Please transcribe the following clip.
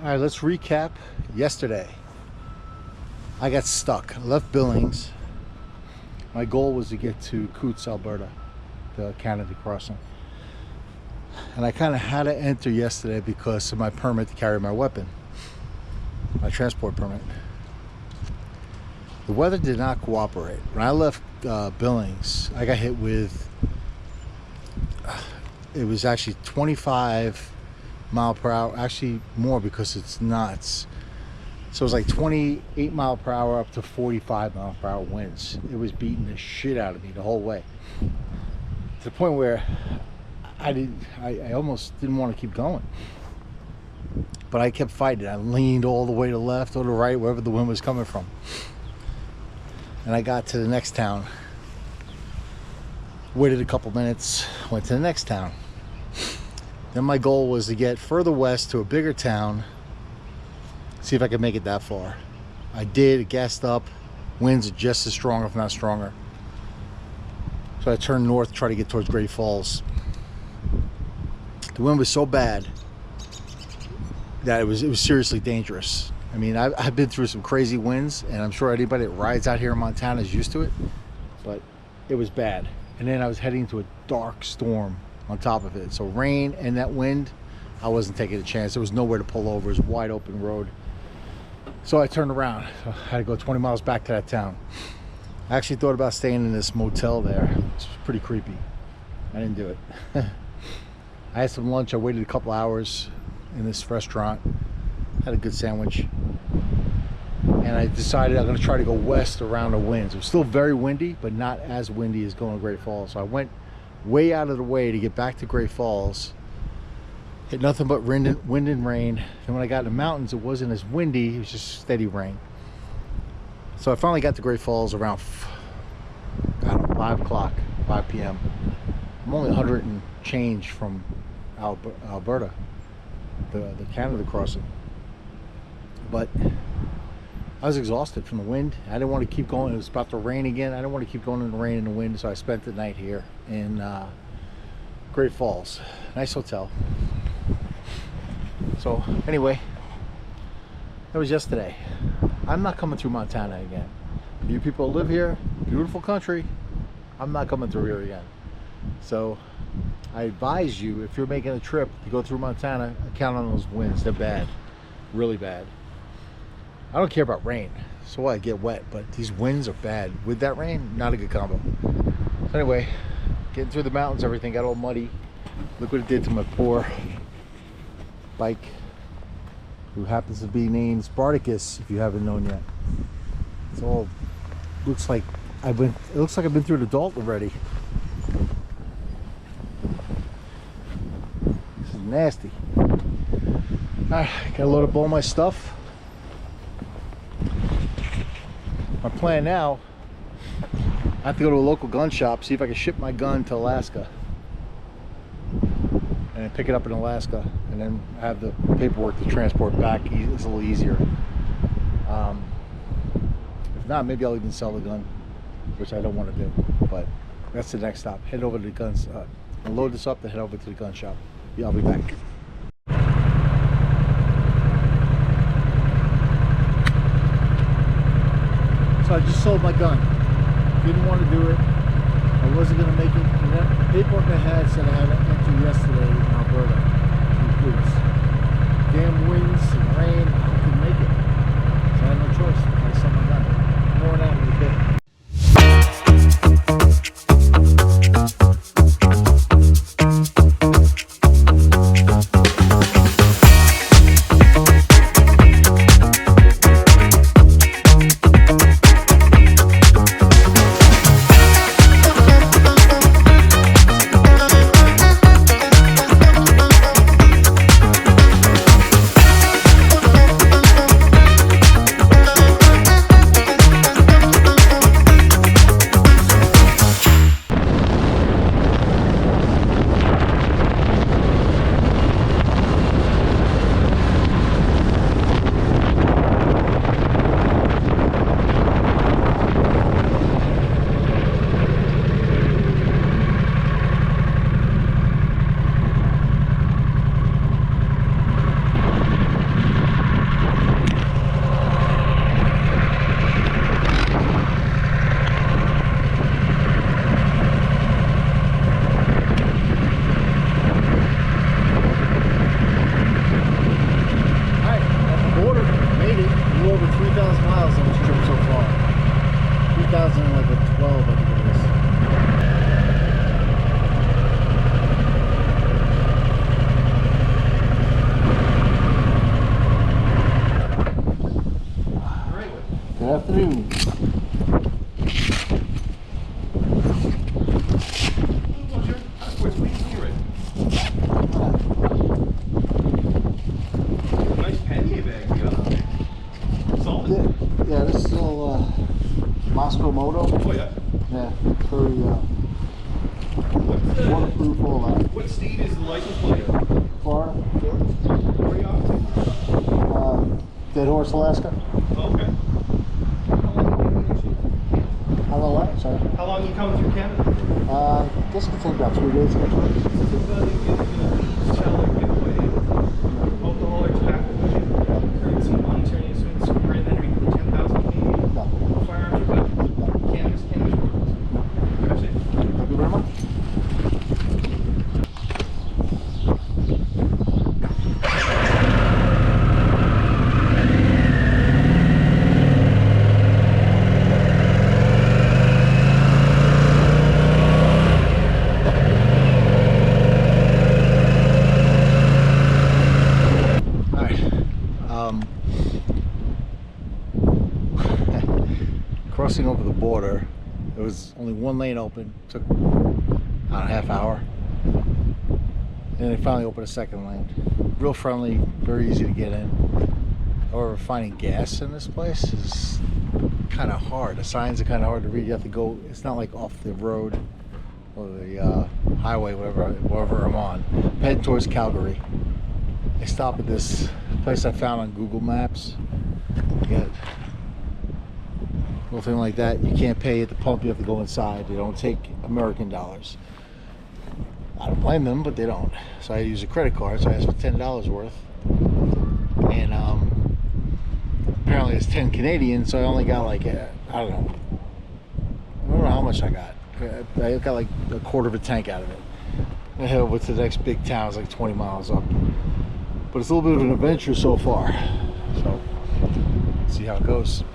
All right, let's recap yesterday. I got stuck. I left Billings. My goal was to get to Coutts, Alberta, the Canada crossing. And I kind of had to enter yesterday because of my permit to carry my weapon, my transport permit. The weather did not cooperate. When I left Billings, I got hit with, it was actually 25 mile per hour, actually more because it's nuts. So it was like 28 mile per hour up to 45 mile per hour winds. It was beating the shit out of me the whole way, to the point where I almost didn't want to keep going. But I kept fighting. I leaned all the way to the left or the right, wherever the wind was coming from. And I got to the next town, waited a couple minutes, went to the next town. Then my goal was to get further west to a bigger town, see if I could make it that far. I did. It gassed up. Winds are just as strong, if not stronger. So I turned north to try to get towards Great Falls. The wind was so bad that it was seriously dangerous. I mean, I've been through some crazy winds, and I'm sure anybody that rides out here in Montana is used to it, but it was bad. And then I was heading to a dark storm on top of it. So rain and that wind, I wasn't taking a chance. There was nowhere to pull over. It was a wide open road. So I turned around. So I had to go 20 miles back to that town. I actually thought about staying in this motel there. It was pretty creepy. I didn't do it. I had some lunch. I waited a couple hours in this restaurant. Had a good sandwich. And I decided I'm going to try to go west around the winds. It was still very windy, but not as windy as going to Great Falls. So I went way out of the way to get back to Great Falls. Hit nothing but wind and rain. And when I got in the mountains, it wasn't as windy. It was just steady rain. So I finally got to Great Falls around, I don't know, 5 o'clock, 5 p.m. I'm only 100 and change from Alberta, the Canada crossing. But I was exhausted from the wind. I didn't want to keep going. It was about to rain again. I didn't want to keep going in the rain and the wind, so I spent the night here in Great Falls. Nice hotel. So anyway, that was yesterday. I'm not coming through Montana again. You people live here, beautiful country. I'm not coming through here again. So I advise you, if you're making a trip to go through Montana, count on those winds. They're bad, really bad. I don't care about rain, so I get wet, but these winds are bad. With that rain, not a good combo. So anyway, getting through the mountains, everything got all muddy. Look what it did to my poor bike, who happens to be named Spartacus, if you haven't known yet. It's all, looks like I've been through an adult already. This is nasty. Alright, gotta load up all my stuff. My plan now, I have to go to a local gun shop, see if I can ship my gun to Alaska and then pick it up in Alaska, and then have the paperwork to transport back. It's a little easier. If not, maybe I'll even sell the gun, which I don't want to do, but that's the next stop. Head over to the guns, I'll load this up to head over to the gun shop. Yeah, I'll be back. So I just sold my gun. Didn't want to do it. I wasn't going to make it. And that paperwork I had said I had to enter yesterday in Alberta. Damn winds and rain, I couldn't make it. So I had no choice. I sold my gun. More on that in a bit. afternoon. Nice penny bag you got. Solid. Yeah, this is all Moscow Moto. Oh yeah. Yeah, very waterproof, all that. What state is the license plate? Florida. Where are you off to? Deadhorse, Alaska. Oh, okay. How long what? Sorry. How long you coming through Canada for? Guess it could take about 3 days. Alcohol or tobacco, currency, monetary instruments, greater than or equal to 10,000 Canadian. No. Firearms or weapons. Cannabis products. That's it. Thank you very much. Crossing over the border, there was only one lane open. Took about a half hour, and they finally opened a second lane. Real friendly, very easy to get in. However, finding gas in this place is kind of hard. The signs are kind of hard to read. You have to go. It's not like off the road or the highway, wherever I'm on. I'm heading towards Calgary. I stop at this place I found on Google Maps. Get little thing like that. You can't pay at the pump. You have to go inside. They don't take American dollars. I don't blame them, but they don't. So I use a credit card. So I asked for $10 worth, and apparently it's 10 Canadian. So I only got like I don't know how much I got. I got like a quarter of a tank out of it. I head over to the next big town. It's like 20 miles up, but it's a little bit of an adventure so far. So see how it goes.